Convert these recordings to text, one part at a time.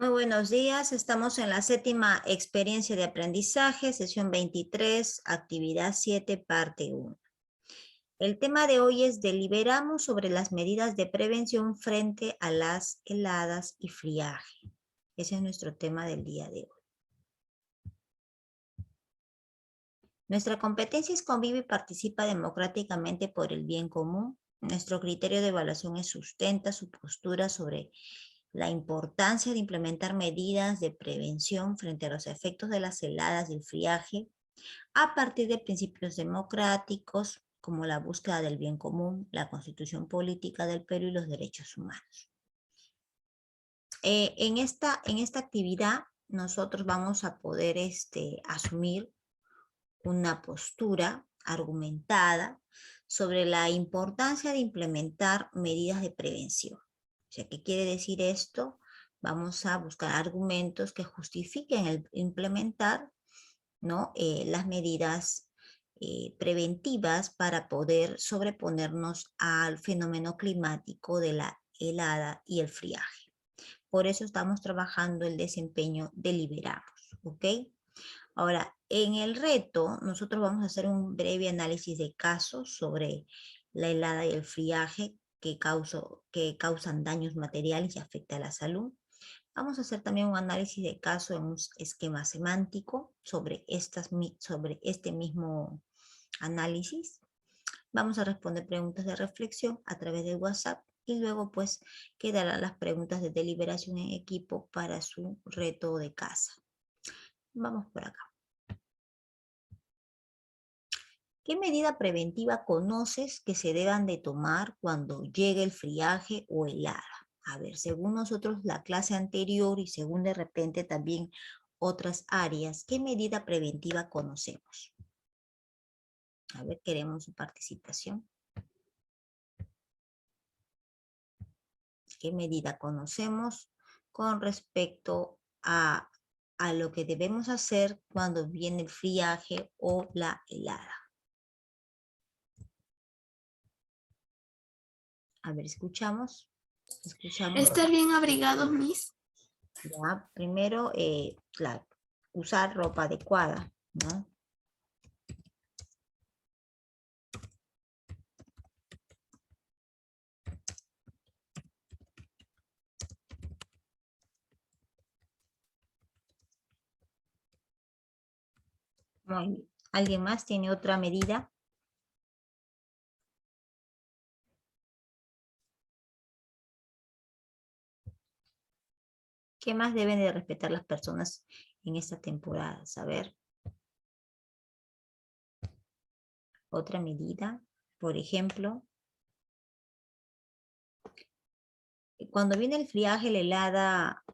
Muy buenos días, estamos en la séptima experiencia de aprendizaje, sesión 23, actividad 7, parte 1. El tema de hoy es deliberamos sobre las medidas de prevención frente a las heladas y friaje. Ese es nuestro tema del día de hoy. Nuestra competencia es convive y participa democráticamente por el bien común. Nuestro criterio de evaluación es sustenta su postura sobre la importancia de implementar medidas de prevención frente a los efectos de las heladas y el friaje a partir de principios democráticos como la búsqueda del bien común, la constitución política del Perú y los derechos humanos. En esta actividad nosotros vamos a poder asumir una postura argumentada sobre la importancia de implementar medidas de prevención. O sea, ¿qué quiere decir esto? Vamos a buscar argumentos que justifiquen el implementar, ¿no? Las medidas preventivas para poder sobreponernos al fenómeno climático de la helada y el friaje. Por eso estamos trabajando el desempeño deliberamos, ¿ok? Ahora, en el reto, nosotros vamos a hacer un breve análisis de casos sobre la helada y el friaje que causan daños materiales y afecta a la salud. Vamos a hacer también un análisis de caso en un esquema semántico sobre este mismo análisis. Vamos a responder preguntas de reflexión a través de WhatsApp y luego pues quedarán las preguntas de deliberación en equipo para su reto de casa. Vamos por acá. ¿Qué medida preventiva conoces que se deban de tomar cuando llegue el friaje o helada? A ver, según nosotros la clase anterior y según de repente también otras áreas, ¿qué medida preventiva conocemos? A ver, queremos su participación. ¿Qué medida conocemos con respecto a lo que debemos hacer cuando viene el friaje o la helada? A ver, escuchamos. Estar bien abrigados, Miss. Ya, primero, usar ropa adecuada, ¿no? Muy bien. ¿Alguien más tiene otra medida? ¿Qué más deben de respetar las personas en esta temporada? A ver. Otra medida, por ejemplo, cuando viene el friaje, la helada,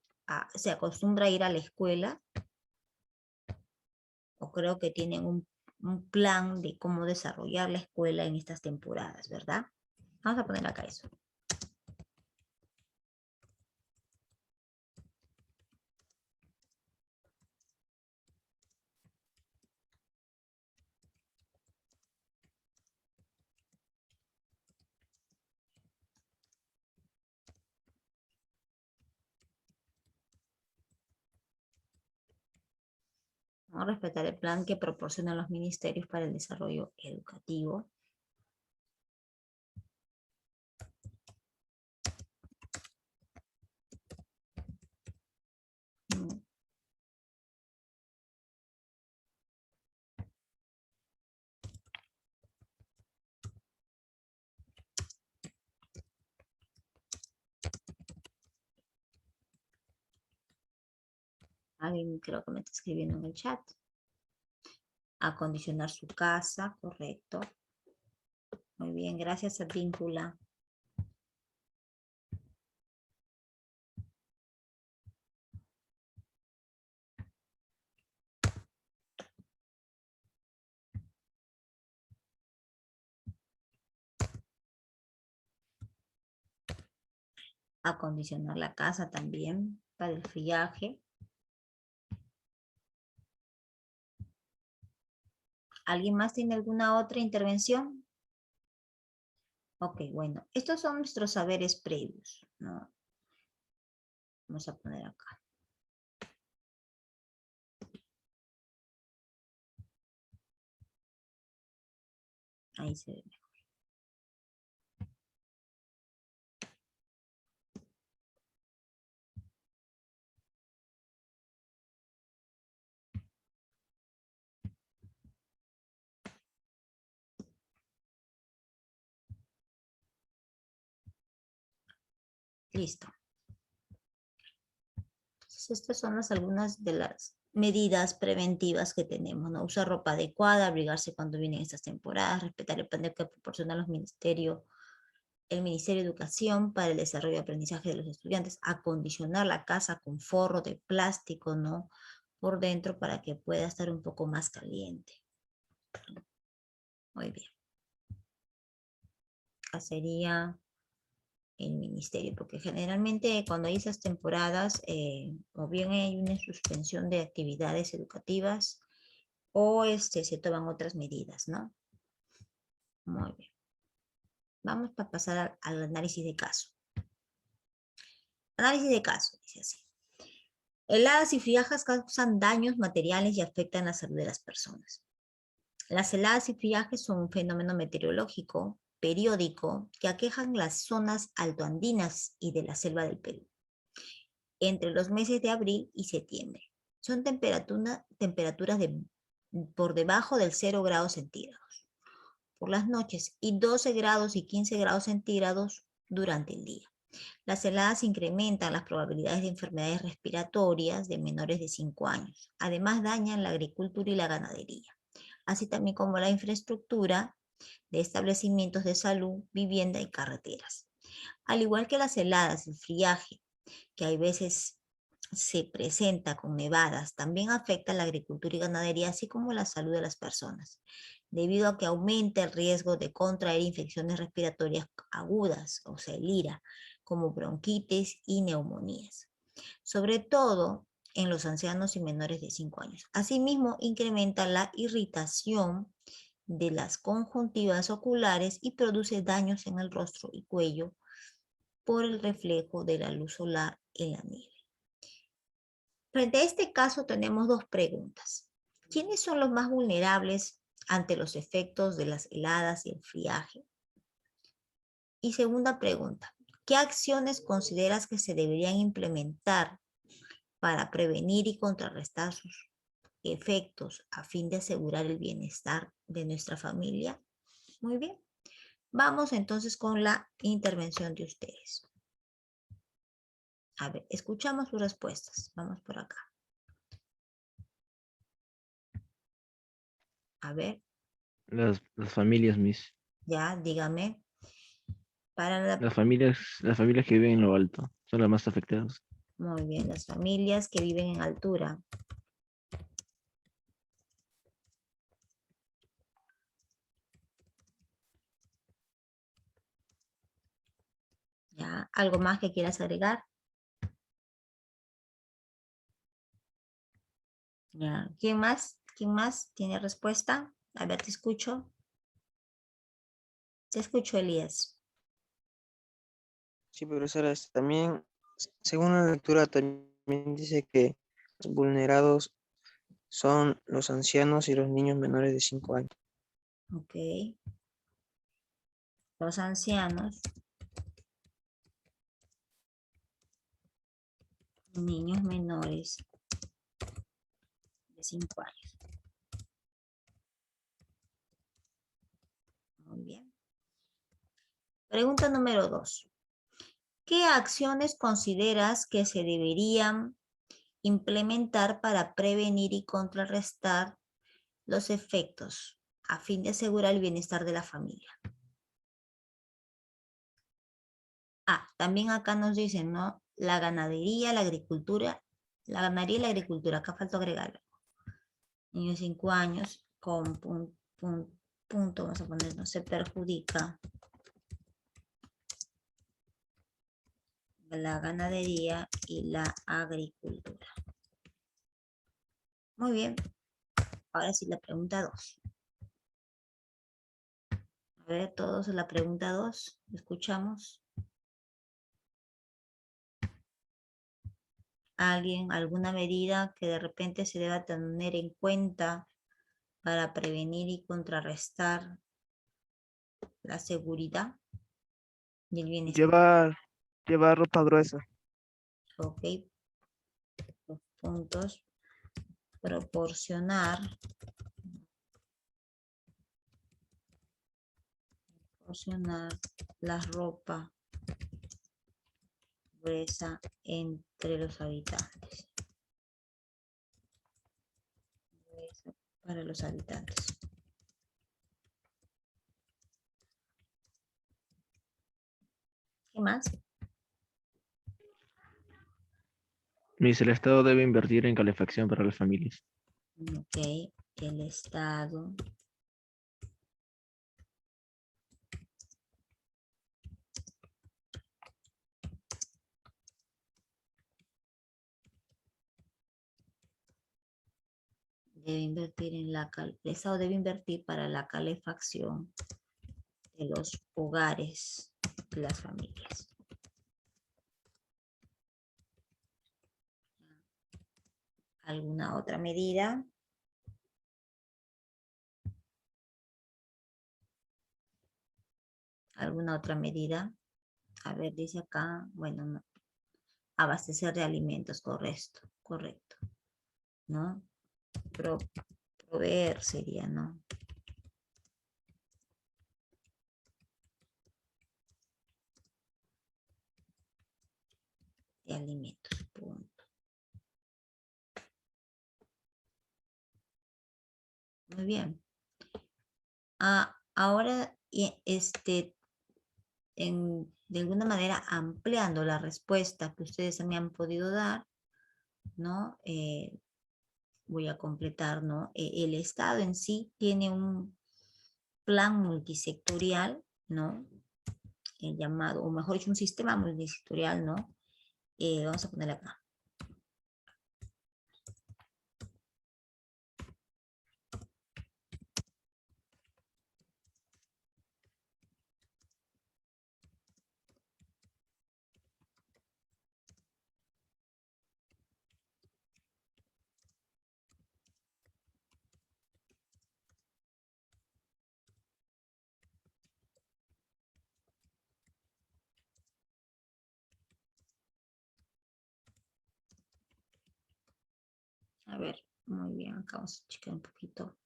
se acostumbra a ir a la escuela, o creo que tienen un plan de cómo desarrollar la escuela en estas temporadas, ¿verdad? Vamos a poner acá eso. Vamos a respetar el plan que proporcionan los ministerios para el desarrollo educativo. Alguien creo que me está escribiendo en el chat. Acondicionar su casa, correcto. Muy bien, gracias, Advíncula. Acondicionar la casa también para el friaje. ¿Alguien más tiene alguna otra intervención? Ok, bueno, estos son nuestros saberes previos, ¿no? Vamos a poner acá. Ahí se ve. Listo. Entonces, estas son algunas de las medidas preventivas que tenemos, ¿no? Usar ropa adecuada, abrigarse cuando vienen estas temporadas, respetar el plan que proporciona el Ministerio de Educación para el desarrollo y aprendizaje de los estudiantes, acondicionar la casa con forro de plástico, ¿no? Por dentro para que pueda estar un poco más caliente. Muy bien. Acá sería el ministerio, porque generalmente cuando hay esas temporadas, o bien hay una suspensión de actividades educativas, o se toman otras medidas, ¿no? Muy bien. Vamos a pasar al análisis de caso. Análisis de caso, dice así. Heladas y friajas causan daños materiales y afectan la salud de las personas. Las heladas y friajes son un fenómeno meteorológico periódico que aquejan las zonas altoandinas y de la selva del Perú entre los meses de abril y septiembre. Son temperaturas por debajo del 0 grados centígrados por las noches y 12 grados y 15 grados centígrados durante el día. Las heladas incrementan las probabilidades de enfermedades respiratorias de menores de 5 años. Además, dañan la agricultura y la ganadería, así también como la infraestructura de establecimientos de salud, vivienda y carreteras. Al igual que las heladas, el friaje, que hay veces se presenta con nevadas, también afecta la agricultura y ganadería, así como la salud de las personas, debido a que aumenta el riesgo de contraer infecciones respiratorias agudas, o sea, el IRA, como bronquitis y neumonías, sobre todo en los ancianos y menores de 5 años. Asimismo, incrementa la irritación de las conjuntivas oculares y produce daños en el rostro y cuello por el reflejo de la luz solar en la nieve. Frente a este caso tenemos dos preguntas. ¿Quiénes son los más vulnerables ante los efectos de las heladas y el friaje? Y segunda pregunta, ¿qué acciones consideras que se deberían implementar para prevenir y contrarrestar sus efectos a fin de asegurar el bienestar de nuestra familia? Muy bien. Vamos entonces con la intervención de ustedes. A ver, escuchamos sus respuestas. Vamos por acá. A ver. Las familias, Miss. Ya, dígame. Las familias que viven en lo alto son las más afectadas. Muy bien, las familias que viven en altura. Ya, ¿algo más que quieras agregar? Ya, ¿quién más? ¿Quién más tiene respuesta? A ver, te escucho. Te escucho, Elías. Sí, profesora, también, según la lectura, también dice que los vulnerados son los ancianos y los niños menores de 5 años. Ok. Los ancianos. Niños menores de 5 años. Muy bien. Pregunta número 2. ¿Qué acciones consideras que se deberían implementar para prevenir y contrarrestar los efectos a fin de asegurar el bienestar de la familia? También acá nos dicen, ¿no? La ganadería, la agricultura, acá falta agregar. Niños de 5 años con punto, vamos a poner, no se perjudica la ganadería y la agricultura. Muy bien. Ahora sí la pregunta 2. A ver, todos la pregunta 2. Escuchamos. ¿Alguien, alguna medida que de repente se deba tener en cuenta para prevenir y contrarrestar la seguridad y el bienestar. Llevar ropa gruesa. Ok. Los puntos. Proporcionar la ropa gruesa entre los habitantes. Gruesa para los habitantes. ¿Qué más? Miss, el Estado debe invertir en calefacción para las familias. Ok, el Estado debe invertir en el Estado debe invertir para la calefacción de los hogares de las familias. ¿Alguna otra medida? ¿Alguna otra medida? A ver, dice acá, bueno, no. Abastecer de alimentos, correcto, ¿no? Proveer sería, ¿no? De alimentos, punto. Muy bien. Ahora, de alguna manera ampliando la respuesta que ustedes me han podido dar, ¿no? Voy a completar, ¿no? El Estado en sí tiene un plan multisectorial, ¿no? Llamado, o mejor dicho, un sistema multisectorial, ¿no? Vamos a poner acá. A ver, muy bien, acá vamos a checar un poquito.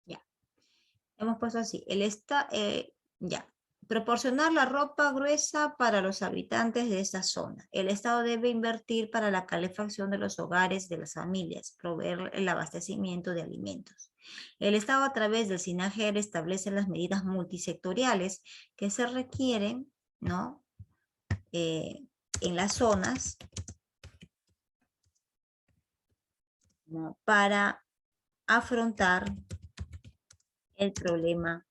Ya, hemos puesto así, ya, proporcionar la ropa gruesa para los habitantes de esta zona. El Estado debe invertir para la calefacción de los hogares de las familias, proveer el abastecimiento de alimentos. El Estado a través del SINAGER establece las medidas multisectoriales que se requieren, ¿no? En las zonas, ¿no? Para afrontar el problema,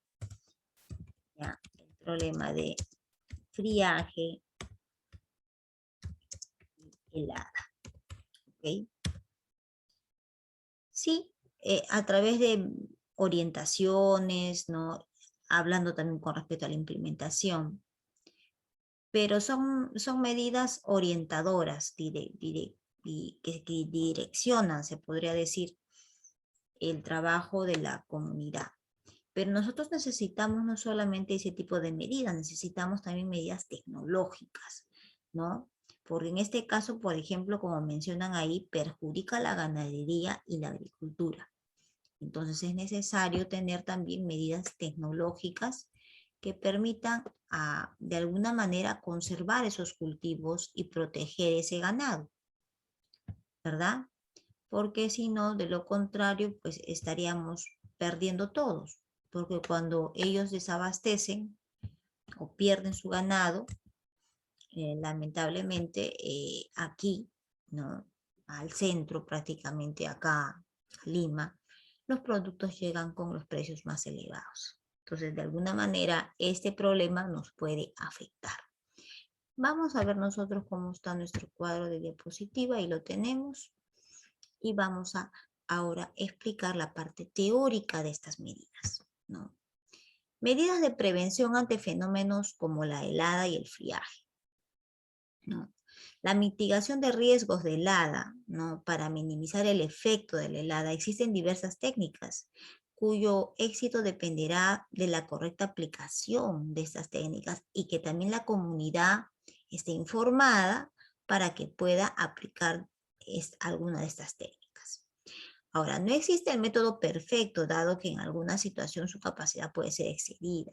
¿ya? El problema de friaje y helada. ¿Ok? Sí, a través de orientaciones, ¿no? Hablando también con respecto a la implementación, pero son medidas orientadoras que direccionan, se podría decir, el trabajo de la comunidad. Pero nosotros necesitamos no solamente ese tipo de medidas, necesitamos también medidas tecnológicas, ¿no? Porque en este caso, por ejemplo, como mencionan ahí, perjudica la ganadería y la agricultura. Entonces es necesario tener también medidas tecnológicas que permitan de alguna manera conservar esos cultivos y proteger ese ganado, ¿verdad? Porque si no, de lo contrario, pues estaríamos perdiendo todos, porque cuando ellos desabastecen o pierden su ganado, lamentablemente aquí, ¿no? Al centro, prácticamente acá, Lima, los productos llegan con los precios más elevados. Entonces, de alguna manera, este problema nos puede afectar. Vamos a ver nosotros cómo está nuestro cuadro de diapositiva y lo tenemos. Y vamos a ahora explicar la parte teórica de estas medidas, ¿no? Medidas de prevención ante fenómenos como la helada y el friaje, ¿no? La mitigación de riesgos de helada, ¿no? Para minimizar el efecto de la helada, existen diversas técnicas cuyo éxito dependerá de la correcta aplicación de estas técnicas y que también la comunidad esté informada para que pueda aplicar alguna de estas técnicas. Ahora, no existe el método perfecto, dado que en alguna situación su capacidad puede ser excedida.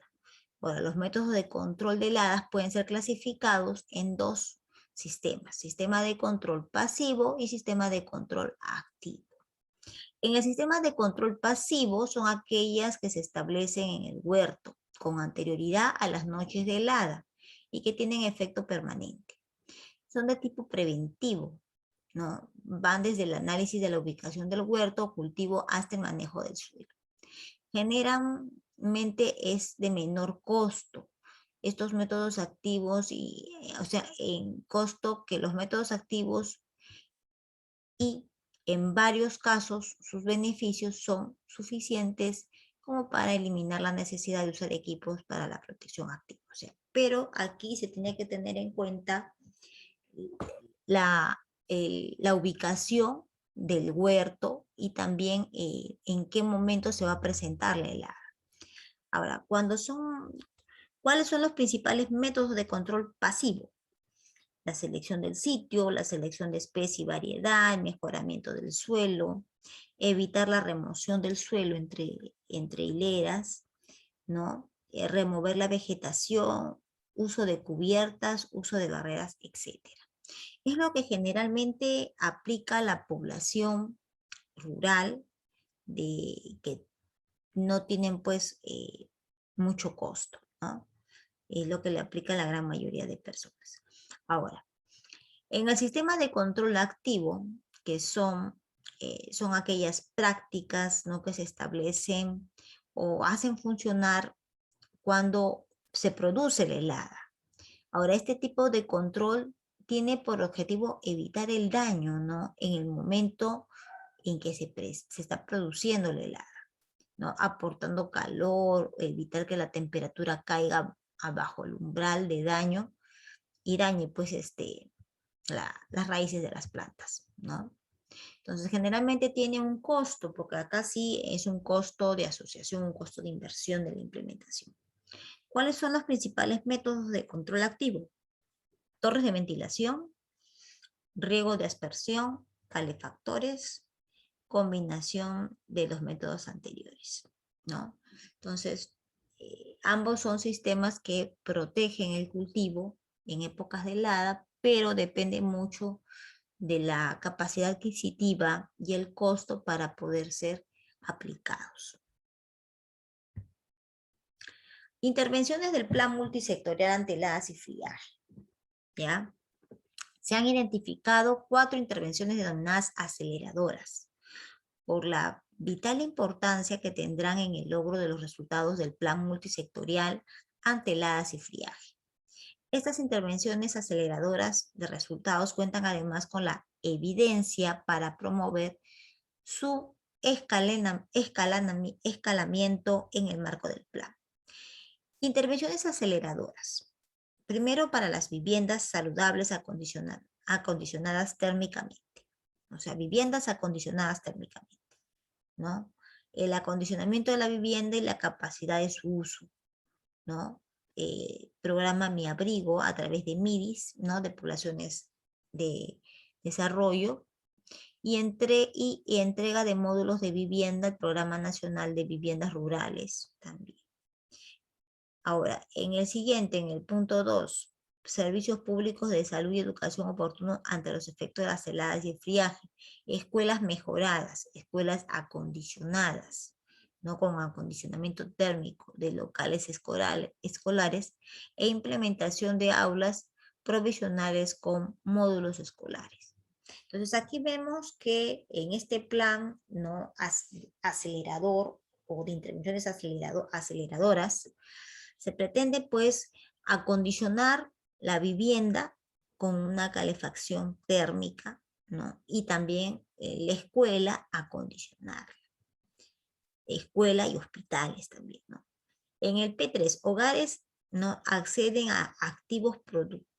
Ahora, los métodos de control de heladas pueden ser clasificados en dos sistemas: sistema de control pasivo y sistema de control activo. En el sistema de control pasivo son aquellas que se establecen en el huerto con anterioridad a las noches de helada y que tienen efecto permanente. Son de tipo preventivo, ¿no? Van desde el análisis de la ubicación del huerto o cultivo hasta el manejo del suelo. Generalmente es de menor costo. Estos métodos activos, o sea, en costo que los métodos activos, y en varios casos sus beneficios son suficientes como para eliminar la necesidad de usar equipos para la protección activa. O sea, pero aquí se tiene que tener en cuenta la ubicación del huerto y también en qué momento se va a presentar la helada. Ahora, ¿cuáles son los principales métodos de control pasivo? La selección del sitio, la selección de especie y variedad, el mejoramiento del suelo, evitar la remoción del suelo entre hileras, ¿no? Remover la vegetación, uso de cubiertas, uso de barreras, etc. Es lo que generalmente aplica la población rural que no tienen pues mucho costo, ¿no? Es lo que le aplica a la gran mayoría de personas. Ahora, en el sistema de control activo, que son aquellas prácticas, ¿no?, que se establecen o hacen funcionar cuando se produce la helada. Ahora, este tipo de control tiene por objetivo evitar el daño, ¿no?, en el momento en que se está produciendo la helada, ¿no?, aportando calor, evitar que la temperatura caiga abajo el umbral de daño y dañe pues las raíces de las plantas, ¿no? Entonces, generalmente tiene un costo, porque acá sí es un costo de asociación, un costo de inversión de la implementación. ¿Cuáles son los principales métodos de control activo? Torres de ventilación, riego de aspersión, calefactores, combinación de los métodos anteriores, ¿no? Entonces, ambos son sistemas que protegen el cultivo en épocas de helada, pero depende mucho de la capacidad adquisitiva y el costo para poder ser aplicados. Intervenciones del plan multisectorial ante heladas y friaje, ¿ya? Se han identificado 4 intervenciones denominadas aceleradoras por la vital importancia que tendrán en el logro de los resultados del plan multisectorial ante heladas y friaje. Estas intervenciones aceleradoras de resultados cuentan además con la evidencia para promover su escalamiento en el marco del plan. Intervenciones aceleradoras. Primero, para las viviendas saludables acondicionadas térmicamente. O sea, viviendas acondicionadas térmicamente, ¿no? El acondicionamiento de la vivienda y la capacidad de su uso, ¿no? Programa Mi Abrigo a través de MIDIS, ¿no?, de poblaciones de desarrollo, y entrega de módulos de vivienda, el Programa Nacional de Viviendas Rurales también. Ahora, en el punto 2, servicios públicos de salud y educación oportunos ante los efectos de las heladas y el friaje, escuelas mejoradas, escuelas acondicionadas, ¿no?, con acondicionamiento térmico de locales escolares e implementación de aulas provisionales con módulos escolares. Entonces aquí vemos que en este plan, ¿no?, acelerador o de intervenciones aceleradoras, se pretende pues acondicionar la vivienda con una calefacción térmica, ¿no?, y también la escuela acondicionarla. Escuela y hospitales también, ¿no? En el P3, hogares, ¿no?, acceden a activos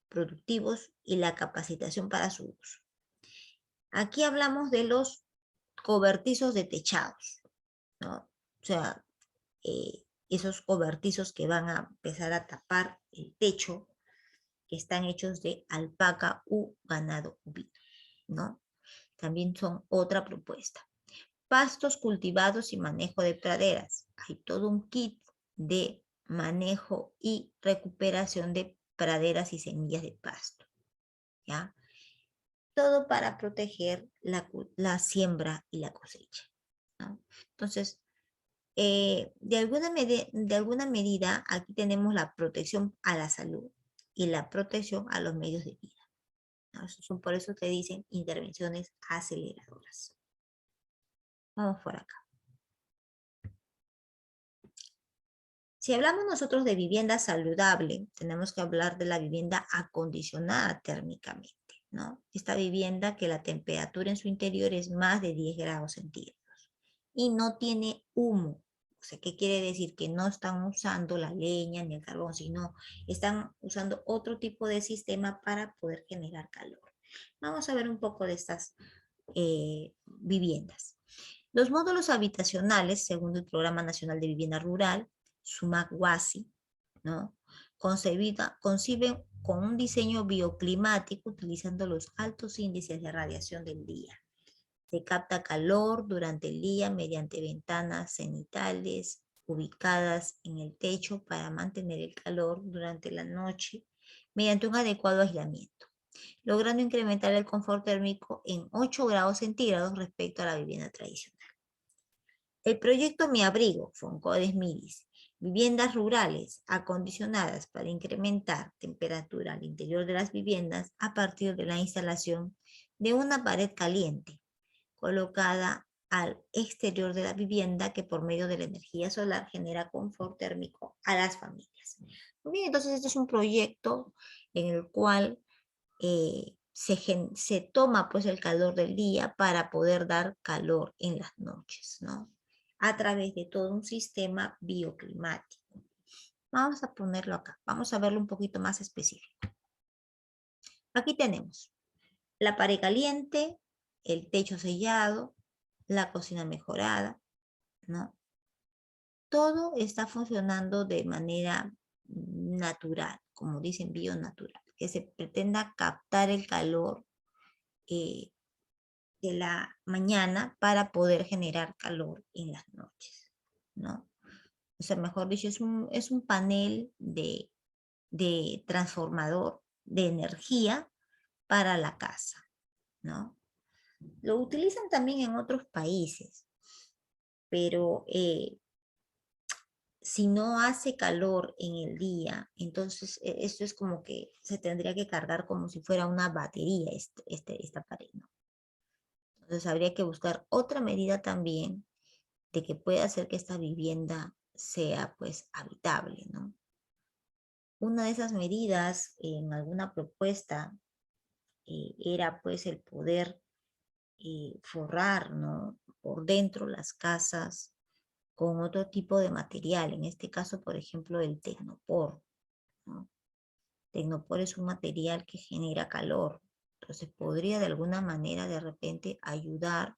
productivos y la capacitación para su uso. Aquí hablamos de los cobertizos de techados, ¿no? O sea, esos cobertizos que van a empezar a tapar el techo, que están hechos de alpaca u ganado ovino, ¿no? También son otra propuesta. Pastos cultivados y manejo de praderas. Hay todo un kit de manejo y recuperación de praderas y semillas de pasto, ¿ya? Todo para proteger la siembra y la cosecha, ¿no? Entonces, de alguna medida, aquí tenemos la protección a la salud y la protección a los medios de vida, ¿no? Por eso te dicen intervenciones aceleradoras. Vamos por acá. Si hablamos nosotros de vivienda saludable, tenemos que hablar de la vivienda acondicionada térmicamente, ¿no? Esta vivienda que la temperatura en su interior es más de 10 grados centígrados y no tiene humo. O sea, ¿qué quiere decir? Que no están usando la leña ni el carbón, sino están usando otro tipo de sistema para poder generar calor. Vamos a ver un poco de estas viviendas. Los módulos habitacionales, según el Programa Nacional de Vivienda Rural, SUMAC-WASI, ¿no? Conciben con un diseño bioclimático utilizando los altos índices de radiación del día. Se capta calor durante el día mediante ventanas cenitales ubicadas en el techo para mantener el calor durante la noche mediante un adecuado aislamiento, logrando incrementar el confort térmico en 8 grados centígrados respecto a la vivienda tradicional. El proyecto Mi Abrigo, Foncodes Midis, viviendas rurales acondicionadas para incrementar temperatura al interior de las viviendas a partir de la instalación de una pared caliente colocada al exterior de la vivienda que por medio de la energía solar genera confort térmico a las familias. Muy bien, entonces este es un proyecto en el cual se toma pues el calor del día para poder dar calor en las noches, ¿no? A través de todo un sistema bioclimático. Vamos a ponerlo acá, vamos a verlo un poquito más específico. Aquí tenemos la pared caliente, el techo sellado, la cocina mejorada, ¿no? Todo está funcionando de manera natural, como dicen, bionatural, que se pretenda captar el calor de la mañana para poder generar calor en las noches, ¿no? O sea, mejor dicho, es un panel de transformador de energía para la casa, ¿no? Lo utilizan también en otros países, pero si no hace calor en el día, entonces esto es como que se tendría que cargar como si fuera una batería esta pared, ¿no? Entonces habría que buscar otra medida también de que pueda hacer que esta vivienda sea pues habitable, ¿no? Una de esas medidas en alguna propuesta era pues el poder forrar, ¿no? Por dentro las casas con otro tipo de material, en este caso, por ejemplo, el tecnopor, ¿no? Tecnopor es un material que genera calor, entonces podría de alguna manera de repente ayudar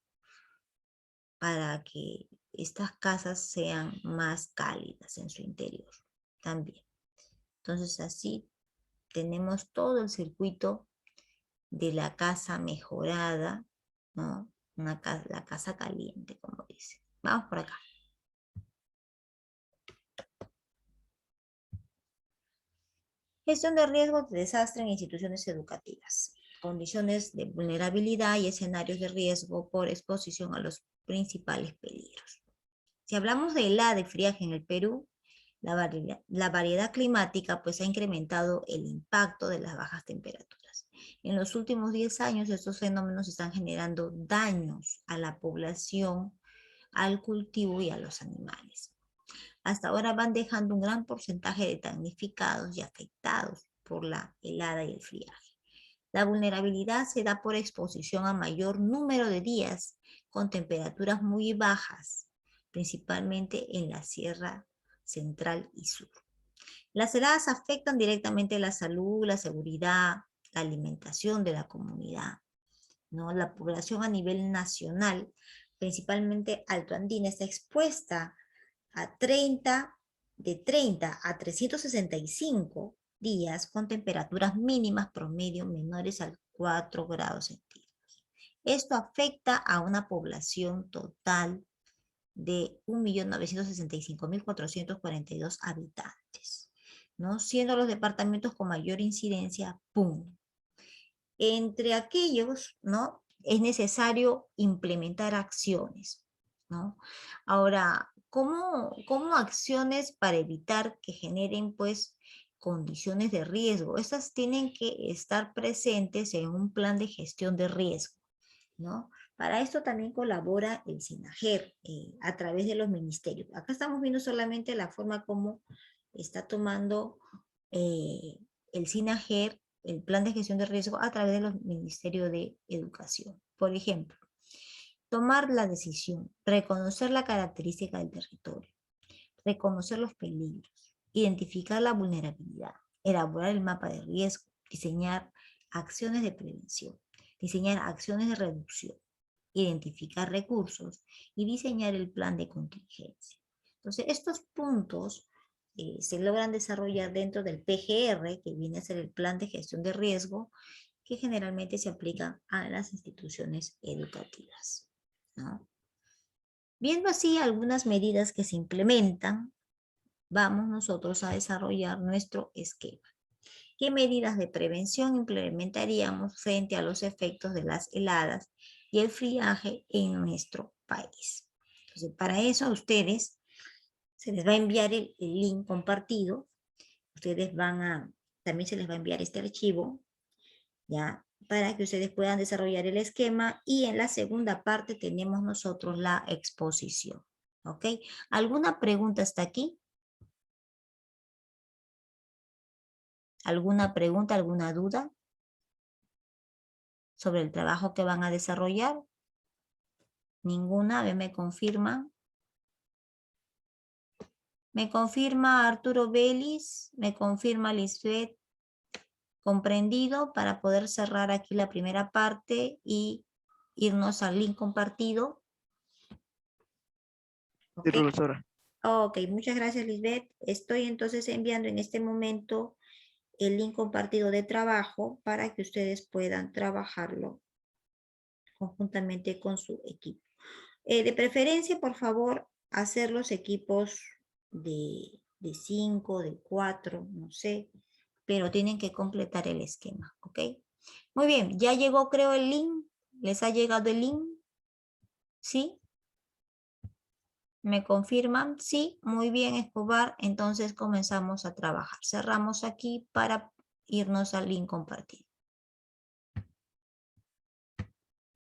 para que estas casas sean más cálidas en su interior también. Entonces así tenemos todo el circuito de la casa mejorada, ¿no? La casa caliente, como dice. Vamos por acá. Gestión de riesgos de desastre en instituciones educativas. Condiciones de vulnerabilidad y escenarios de riesgo por exposición a los principales peligros. Si hablamos de helada y friaje en el Perú, la variedad climática pues ha incrementado el impacto de las bajas temperaturas. En los últimos 10 años estos fenómenos están generando daños a la población, al cultivo y a los animales. Hasta ahora van dejando un gran porcentaje de damnificados y afectados por la helada y el friaje. La vulnerabilidad se da por exposición a mayor número de días con temperaturas muy bajas, principalmente en la Sierra Central y Sur. Las heladas afectan directamente la salud, la seguridad, la alimentación de la comunidad, ¿no? La población a nivel nacional, principalmente altoandina, está expuesta a de 30 a 365 días con temperaturas mínimas promedio menores a 4 grados centígrados. Esto afecta a una población total de 1.965.442 habitantes, ¿no? Siendo los departamentos con mayor incidencia, Puno. Entre aquellos, ¿no? Es necesario implementar acciones, ¿no? Ahora, ¿cómo acciones para evitar que generen, pues, condiciones de riesgo? Estas tienen que estar presentes en un plan de gestión de riesgo, ¿no? Para esto también colabora el SINAGER a través de los ministerios. Acá estamos viendo solamente la forma como está tomando el SINAGER el plan de gestión de riesgo a través de los ministerios de educación. Por ejemplo, tomar la decisión, reconocer la característica del territorio, reconocer los peligros, identificar la vulnerabilidad, elaborar el mapa de riesgo, diseñar acciones de prevención, diseñar acciones de reducción, identificar recursos y diseñar el plan de contingencia. Entonces, estos puntos se logran desarrollar dentro del PGR, que viene a ser el plan de gestión de riesgo, que generalmente se aplica a las instituciones educativas, ¿no? Viendo así algunas medidas que se implementan, vamos nosotros a desarrollar nuestro esquema. ¿Qué medidas de prevención implementaríamos frente a los efectos de las heladas y el friaje en nuestro país? Entonces, para eso a ustedes se les va a enviar el link compartido. Ustedes también se les va a enviar este archivo, ¿ya? Para que ustedes puedan desarrollar el esquema, y en la segunda parte tenemos nosotros la exposición, ¿ok? ¿Alguna pregunta hasta aquí? ¿Alguna pregunta, alguna duda sobre el trabajo que van a desarrollar? Ninguna, me confirma. Me confirma Arturo Vélez, me confirma Lisbeth. Comprendido, para poder cerrar aquí la primera parte y irnos al link compartido. Sí, profesora. Ok, muchas gracias, Lisbeth. Estoy entonces enviando en este momento el link compartido de trabajo para que ustedes puedan trabajarlo conjuntamente con su equipo. De preferencia, por favor, hacer los equipos de 5, de 4, no sé, pero tienen que completar el esquema, ¿ok? Muy bien, ya llegó, creo, el link. ¿Les ha llegado el link? ¿Sí? ¿Me confirman? Sí, muy bien, Escobar. Entonces comenzamos a trabajar. Cerramos aquí para irnos al link compartido.